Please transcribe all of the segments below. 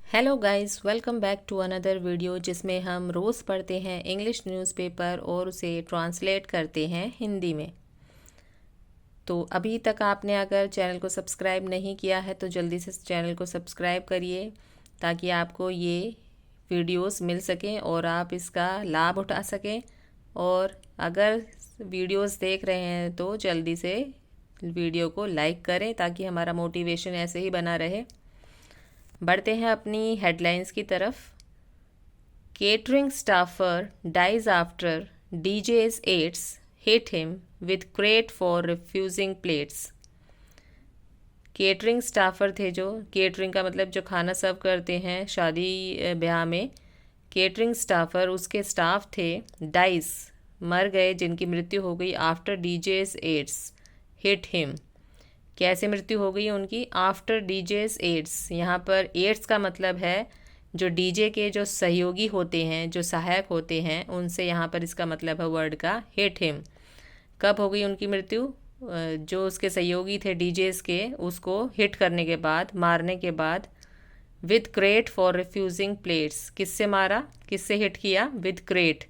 Hello guys, welcome back to another video जिसमें हम रोज़ पढ़ते हैं इंग्लिश न्यूज़पेपर और उसे ट्रांसलेट करते हैं हिंदी में। तो अभी तक आपने अगर चैनल को सब्सक्राइब नहीं किया है तो जल्दी से चैनल को सब्सक्राइब करिए ताकि आपको ये वीडियोस मिल सकें और आप इसका लाभ उठा सकें। और अगर वीडियोस देख रहे हैं तो जल्दी से वीडियो को लाइक करें ताकि हमारा मोटिवेशन ऐसे ही बना रहे। बढ़ते हैं अपनी हेडलाइंस की तरफ। Catering staffer dies after DJ's aides hit him with crate for refusing plates। Catering staffer थे जो, केटरिंग का मतलब जो खाना सर्व करते हैं शादी ब्याह में, केटरिंग स्टाफर उसके स्टाफ थे, डाइस मर गए जिनकी मृत्यु हो गई, after DJ's aides hit him. कैसे मृत्यु हो गई उनकी? After DJ's aides। यहाँ पर एड्स का मतलब है जो डीजे के जो सहयोगी होते हैं, जो सहायक होते हैं, उनसे यहाँ पर इसका मतलब है वर्ड का हिट हिम। कब हो गई उनकी मृत्यु? जो उसके सहयोगी थे डीजेस के, उसको हिट करने के बाद, मारने के बाद। With crate for refusing plates. किससे मारा, किससे हिट किया? With crate.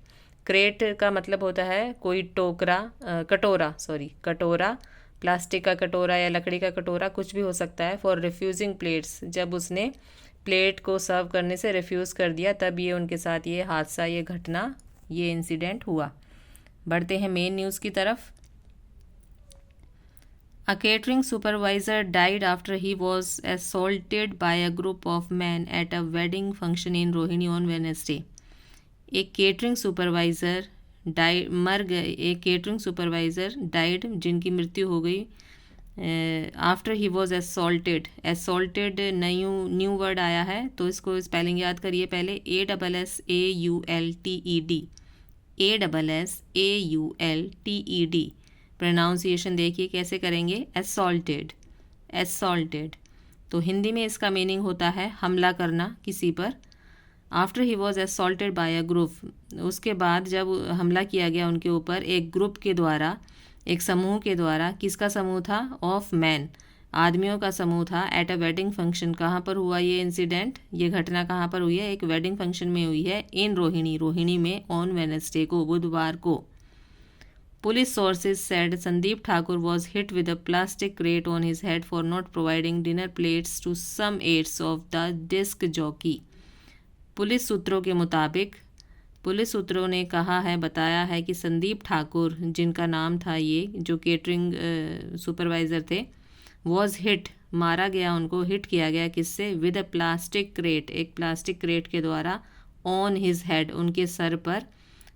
क्रेट का मतलब होता है कोई टोकरा, कटोरा, सॉरी कटोरा, प्लास्टिक का कटोरा या लकड़ी का कटोरा, कुछ भी हो सकता है। फॉर रिफ्यूजिंग प्लेट्स, जब उसने प्लेट को सर्व करने से रिफ्यूज़ कर दिया तब ये उनके साथ ये हादसा, ये घटना, ये इंसिडेंट हुआ। बढ़ते हैं मेन न्यूज़ की तरफ। A catering supervisor died after he was assaulted by a group of men at a wedding function in Rohini on Wednesday। एक केटरिंग सुपरवाइज़र मर गए, एक केटरिंग सुपरवाइज़र डाइड जिनकी मृत्यु हो गई after he was assaulted. Assaulted new word आया है तो इसको स्पेलिंग याद करिए पहले। ASSAULTED, ASSAULTED। प्रोनाउंसिएशन देखिए कैसे करेंगे, असॉल्टेड, असॉल्टेड। तो हिंदी में इसका मीनिंग होता है हमला करना किसी पर। After he was assaulted by a group, उसके बाद जब हमला किया गया उनके ऊपर एक ग्रुप के द्वारा, एक समूह के द्वारा। किसका समूह था? ऑफ मैन, आदमियों का समूह था। एट अ वेडिंग फंक्शन, कहाँ पर हुआ ये इंसिडेंट, ये घटना कहाँ पर हुई है? एक वेडिंग फंक्शन में हुई है। इन रोहिणी, रोहिणी में, ऑन वेडनेसडे को, बुधवार को। Police sources said Sandeep Thakur was hit with a plastic crate on his head for not providing dinner plates to some aides of the disc jockey. Police सूत्रों के मुताबिक, पुलिस सूत्रों ने कहा है, बताया है कि संदीप ठाकुर, जिनका नाम था ये, जो केटरिंग सुपरवाइज़र थे, वॉज हिट, मारा गया, उनको हिट किया गया। किससे? विद अ प्लास्टिक क्रेट, एक प्लास्टिक क्रेट के द्वारा। ऑन हिज हेड, उनके सर पर।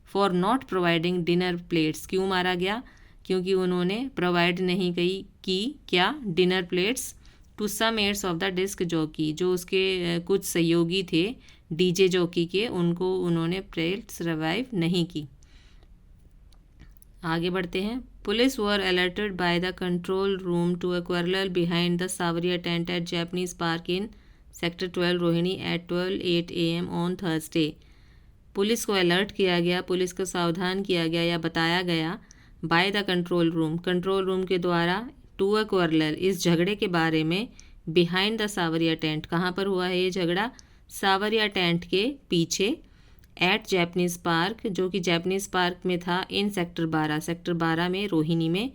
For not providing dinner plates, क्यों मारा गया? क्योंकि उन्होंने प्रोवाइड नहीं की क्या? Dinner plates to some aides of the disc jockey, जो उसके कुछ सहयोगी थे डीजे जॉकी के, उनको उन्होंने प्लेट्स रिवाइव नहीं की। आगे बढ़ते हैं। Police were alerted by the control room to a quarrel behind the Sawariya tent at Japanese park in sector 12 Rohini at 12:08 AM on Thursday. Police को अलर्ट किया गया, पुलिस को सावधान किया गया या बताया गया, bye the control room, control room के द्वारा, टू अ क्वारल, इस झगड़े के बारे में, बिहाइंड द सावरिया टेंट, कहाँ पर हुआ है ये झगड़ा? सावरिया टेंट के पीछे। एट जैपनीज पार्क, जो कि जैपनीज पार्क में था। इन सेक्टर 12, सेक्टर 12 में, रोहिणी में।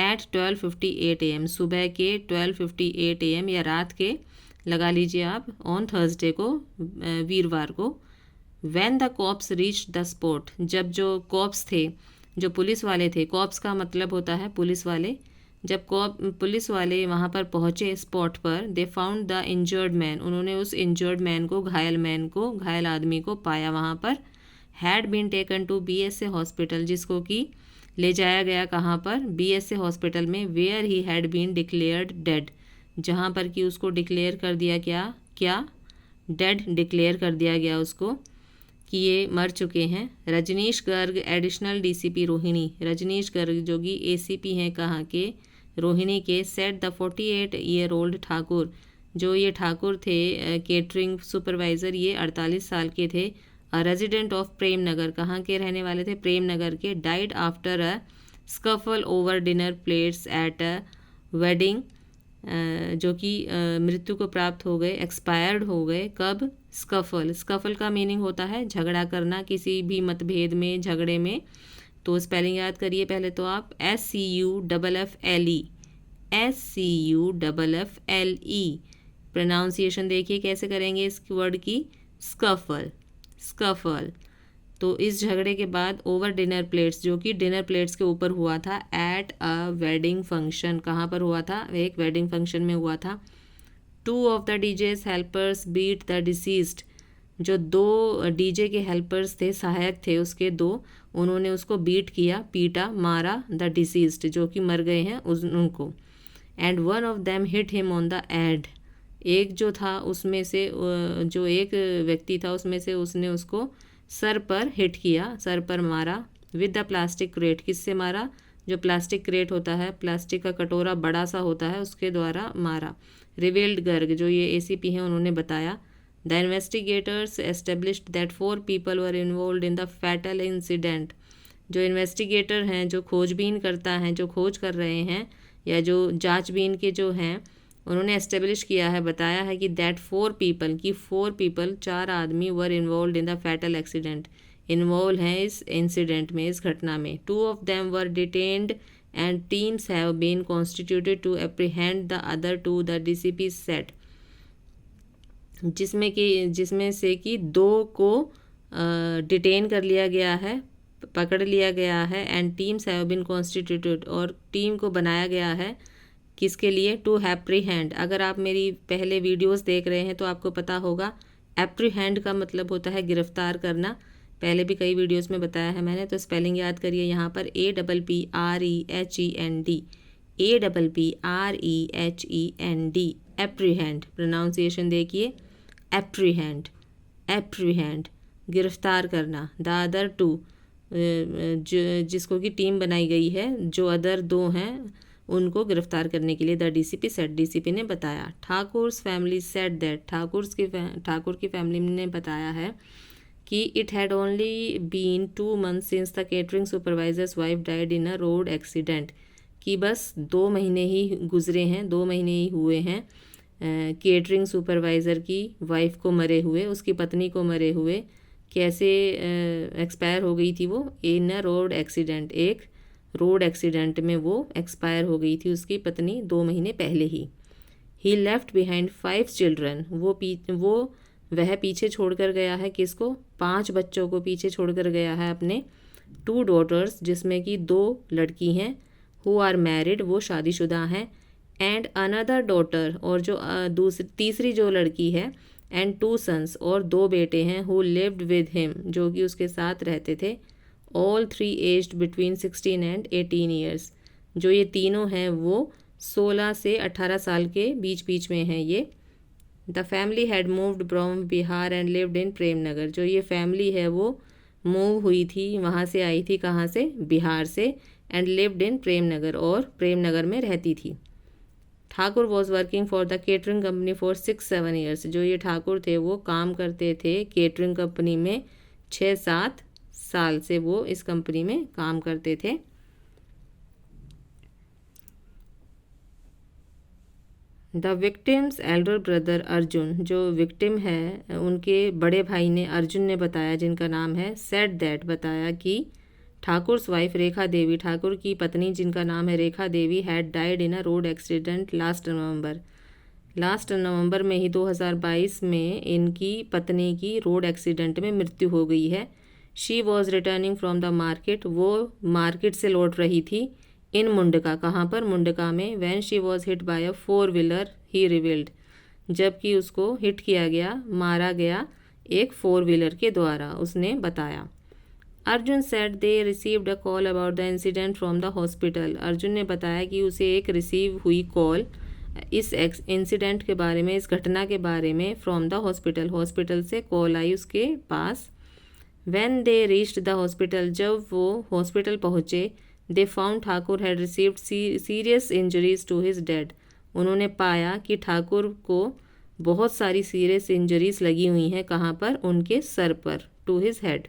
एट 12:58 AM, सुबह के 12:58 AM या रात के लगा लीजिए आप, ऑन थर्सडे को, वीरवार को। When the cops reach the spot, जब जो कॉप्स थे, जो पुलिस वाले थे, कॉप्स का मतलब होता है पुलिस वाले, जब पुलिस वाले वहाँ पर पहुँचे स्पॉट पर, they found the injured man, उन्होंने उस इंजर्ड मैन को, घायल आदमी को पाया वहाँ पर। Had been taken to BSA hospital, जिसको कि ले जाया गया कहाँ पर? BSA हॉस्पिटल में। Where he had been declared dead, जहाँ पर कि उसको डिक्लेयर कर दिया क्या डेड डिक्लेयर कर दिया गया उसको कि ये मर चुके हैं। रजनीश गर्ग एडिशनल DCP रोहिणी, रजनीश गर्ग जो कि ACP हैं कहाँ के? रोहिणी के। सेट द 48-year-old ठाकुर, जो ये ठाकुर थे केटरिंग सुपरवाइज़र, ये 48 साल के थे। रेजिडेंट ऑफ प्रेम नगर, कहाँ के रहने वाले थे? प्रेम नगर के। Died after a scuffle over dinner plates at a wedding जो कि मृत्यु को प्राप्त हो गए, एक्सपायर्ड हो गए। कब? स्कफल। स्कफल का मीनिंग होता है झगड़ा करना, किसी भी मतभेद में, झगड़े में। तो स्पेलिंग याद करिए पहले तो आप, SCUFFLE, SCUFFLE। प्रोनाउंसिएशन देखिए कैसे करेंगे इस वर्ड की, स्कफल, स्कफल। तो इस झगड़े के बाद ओवर डिनर प्लेट्स, जो कि डिनर प्लेट्स के ऊपर हुआ था, एट अ वेडिंग फंक्शन। कहाँ पर हुआ था? एक वेडिंग फंक्शन में हुआ था। 2 of the DJ's helpers beat the deceased. जो 2 डीजे के हेल्पर्स थे, सहायक थे उसके 2, उन्होंने उसको बीट किया, पीटा, मारा, द डिसीज्ड, जो कि मर गए हैं, उनको। And 1 of them hit him on the head. एक जो था उसमें से, जो एक व्यक्ति था उसमें से, उसने उसको सर पर हिट किया, सर पर मारा। With the plastic crate. किससे मारा? जो प्लास्टिक क्रेट होता है, प्लास्टिक का कटोरा बड़ा सा होता है, उसके द्वारा मारा। रिवील्ड गर्ग, जो ये ACP हैं, उन्होंने बताया। The investigators established that 4 people were involved in the fatal incident. जो इन्वेस्टिगेटर हैं, जो खोजबीन करता है, जो खोज कर रहे हैं, या जो जांचबीन के जो हैं, उन्होंने एस्टेब्लिश किया है, बताया है कि दैट 4 पीपल, की 4 पीपल, 4 आदमी, were involved in the fatal accident, involve हैं इस इंसिडेंट में, इस घटना में। 2 of them were detained and teams have been constituted to apprehend the other 2, the DCP said. जिसमें से कि 2 को डिटेन कर लिया गया है, पकड़ लिया गया है। And teams have been constituted, और टीम को बनाया गया है, किसके लिए? To apprehend. अगर आप मेरी पहले वीडियोस देख रहे हैं तो आपको पता होगा, एप्रीहेंड का मतलब होता है गिरफ्तार करना। पहले भी कई वीडियोस में बताया है मैंने। तो स्पेलिंग याद करिए यहाँ पर, APPREHEND, APPREHEND, एप्रीहेंड। प्रोनाउंसिएशन देखिए, एप्रीहेंड, एप्रीहेंड, गिरफ्तार करना। द अदर 2, जिसको कि टीम बनाई गई है, जो अदर 2 हैं, उनको गिरफ्तार करने के लिए द DCP सेट, DCP ने बताया। ठाकुर's फैमिली सेट दैट, ठाकुर की फैमिली ने बताया है कि it had only been 2 months since the catering supervisor's wife died in a road accident. कि बस 2 महीने ही गुजरे हैं, 2 महीने ही हुए हैं केटरिंग सुपरवाइज़र की वाइफ को मरे हुए, उसकी पत्नी को मरे हुए। कैसे एक्सपायर हो गई थी वो? इन अ रोड एक्सीडेंट, एक रोड एक्सीडेंट में वो एक्सपायर हो गई थी उसकी पत्नी 2 महीने पहले ही। ही लेफ्ट बिहाइंड 5 चिल्ड्रन, वह पीछे छोड़कर गया है, किसको? 5 बच्चों को पीछे छोड़कर गया है अपने। 2 daughters, जिसमें कि 2 लड़की हैं, हु आर मैरिड, वो शादीशुदा हैं। एंड अनदर डॉटर, और जो तीसरी जो लड़की है। एंड 2 sons, और 2 बेटे हैं, हु लिव्ड विद हिम, जो कि उसके साथ रहते थे। All 3 aged between 16 and 18 years. जो ये तीनों हैं वो 16 से 18 साल के बीच बीच में हैं ये। The family had moved from Bihar and lived in Premnagar. जो ये फैमिली है वो मूव हुई थी, वहाँ से आई थी, कहाँ से? बिहार से। एंड लिव्ड इन प्रेमनगर, और प्रेमनगर में रहती थी। Thakur was working for the catering company for 6-7 years. जो ये ठाकुर थे वो काम करते थे केटरिंग कंपनी में 6-7 साल से वो इस कंपनी में काम करते थे। The victims Elder brother Arjun, जो विक्टिम है उनके बड़े भाई ने, अर्जुन ने बताया, जिनका नाम है, सेड दैट, बताया कि ठाकुर's वाइफ रेखा देवी, ठाकुर की पत्नी जिनका नाम है Rekha Devi, had died in a road accident last November में ही 2022 में इनकी पत्नी की रोड एक्सीडेंट में मृत्यु हो गई है। She was returning from the market, वो मार्केट से लौट रही थी। इन मुंडका, कहाँ पर? मुंडका में। When she was hit by a 4-wheeler he revealed, जबकि उसको हिट किया गया, मारा गया एक 4-wheeler के द्वारा, उसने बताया। Arjun said they received a call about the incident from the hospital. Arjun ने बताया कि उसे एक रिसीव हुई कॉल इस इंसिडेंट के बारे में, इस घटना के बारे में, फ्रॉम द हॉस्पिटल से कॉल आई उसके पास। When they reached the hospital, जब वो हॉस्पिटल पहुँचे, they found Thakur had received serious injuries to his head. उन्होंने पाया कि ठाकुर को बहुत सारी सीरियस इंजरीज लगी हुई हैं, कहाँ पर? उनके सर पर, to his head.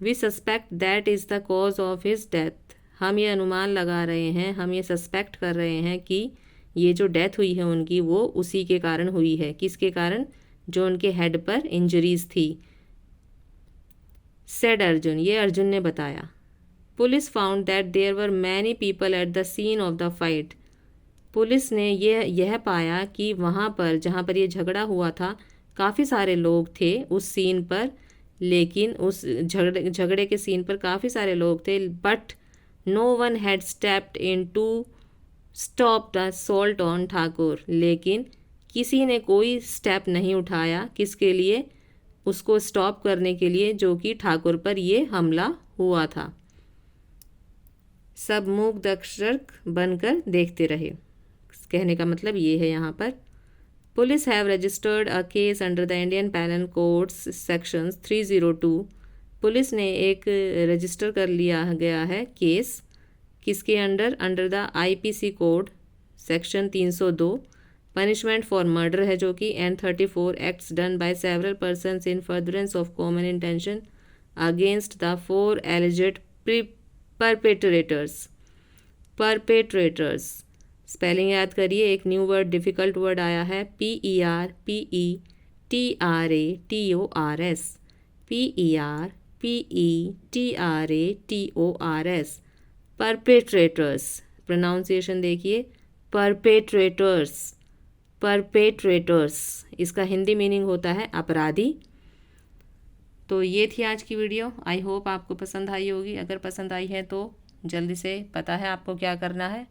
We suspect that is the cause of his death. हम ये अनुमान लगा रहे हैं, हम ये सस्पेक्ट कर रहे हैं कि ये जो डेथ हुई है उनकी वो उसी के कारण हुई है। किसके कारण? जो उनके हेड पर इंजरीज थी। सेड अर्जुन, ये अर्जुन ने बताया। Police found that there were many people at the scene of the fight. Police ने यह पाया कि वहाँ पर जहाँ पर ये झगड़ा हुआ था काफ़ी सारे लोग थे उस सीन पर, लेकिन उस झगड़े के सीन पर काफ़ी सारे लोग थे, but no one had stepped in to stop the assault on Thakur. लेकिन किसी ने कोई स्टेप नहीं उठाया, किसके लिए? उसको स्टॉप करने के लिए, जो कि ठाकुर पर ये हमला हुआ था। सब मूक दर्शक बनकर देखते रहे। कहने का मतलब ये है यहाँ पर। Police have registered a case under the Indian panel codes sections 302। Police ने एक रजिस्टर कर लिया गया है केस, किसके under? Under the IPC code section 302। Punishment for murder है जो कि N34 acts done by several persons in furtherance of common intention against the 4 alleged perpetrators. Spelling याद करिए। एक न्यू वर्ड, डिफ़िकल्ट वर्ड आया है, PERPETRATORS। PERPETRATORS, perpetrators. प्रोनाउंसिएशन देखिए, perpetrators. इसका हिंदी मीनिंग होता है अपराधी। तो ये थी आज की वीडियो। आई होप आपको पसंद आई होगी। अगर पसंद आई है तो जल्दी से पता है आपको क्या करना है,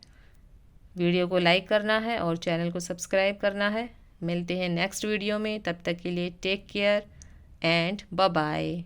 वीडियो को लाइक करना है और चैनल को सब्सक्राइब करना है। मिलते हैं नेक्स्ट वीडियो में, तब तक के लिए take care and bye bye.